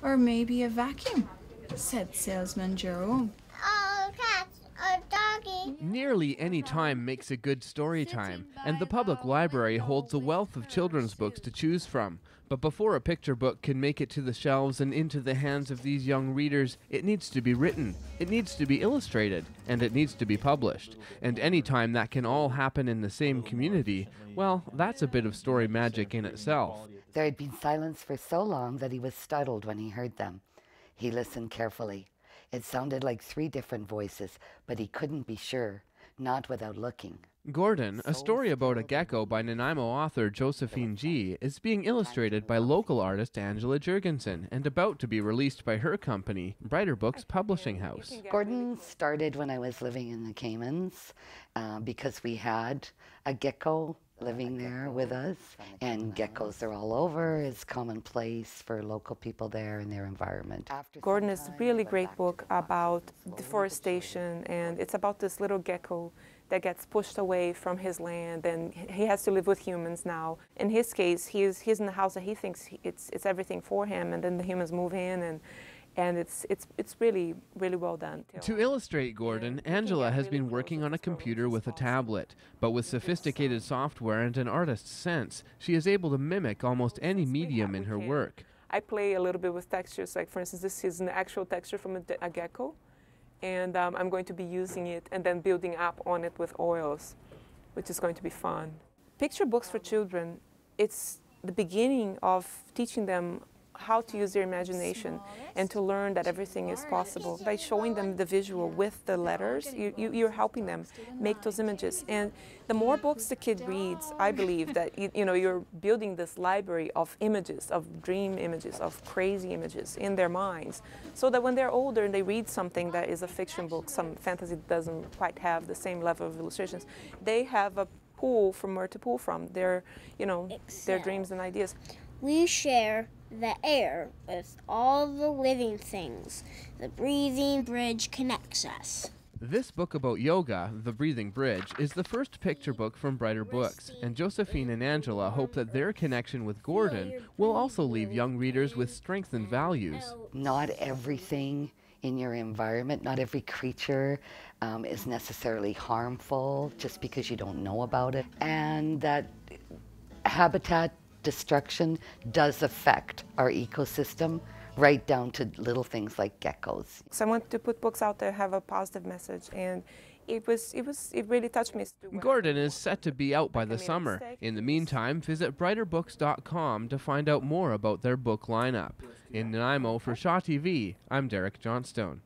Or maybe a vacuum, said salesman Jerome. Oh, cats or doggy. Nearly any time makes a good story time, and the public library holds a wealth of children's books to choose from. But before a picture book can make it to the shelves and into the hands of these young readers, it needs to be written, it needs to be illustrated, and it needs to be published. And any time that can all happen in the same community, well, that's a bit of story magic in itself. There had been silence for so long that he was startled when he heard them. He listened carefully. It sounded like 3 different voices, but he couldn't be sure, not without looking. Gordon, a story about a gecko by Nanaimo author Josephine Gee, is being illustrated by local artist Angela Jurgensen and about to be released by her company, Brighter Books Publishing House. Gordon started when I was living in the Caymans because we had a gecko living there with us, and geckos are all over. It's commonplace for local people there in their environment. Gordon is a really great book about deforestation, and it's about this little gecko that gets pushed away from his land, and he has to live with humans now. In his case, he's in the house that he thinks it's everything for him, and then the humans move in, and it's really, really well done. To illustrate Gordon, Angela has been working on a computer with a tablet, but with sophisticated software and an artist's sense, she is able to mimic almost any medium in her work. I play a little bit with textures, like for instance, this is an actual texture from a gecko, and I'm going to be using it and then building up on it with oils, which is going to be fun. Picture books for children, it's the beginning of teaching them how to use their imagination and to learn that everything is possible. By showing them the visual with the letters, you're helping them make those images. And the more books the kid reads, I believe that you're building this library of images, of dream images, of crazy images in their minds, so that when they're older and they read something that is a fiction book, some fantasy that doesn't quite have the same level of illustrations, they have a pool from where to pull from, their dreams and ideas. We share the air with all the living things. The breathing bridge connects us. This book about yoga, The Breathing Bridge, is the first picture book from Brighter Books, and Josephine and Angela hope that their connection with Gordon will also leave young readers with strengthened values. Not everything in your environment, not every creature is necessarily harmful just because you don't know about it, and that habitat destruction does affect our ecosystem, right down to little things like geckos. So I want to put books out there, have a positive message, and it really touched me. Gordon is set to be out by the summer. In the meantime, visit brighterbooks.com to find out more about their book lineup. In Nanaimo for Shaw TV, I'm Derek Johnstone.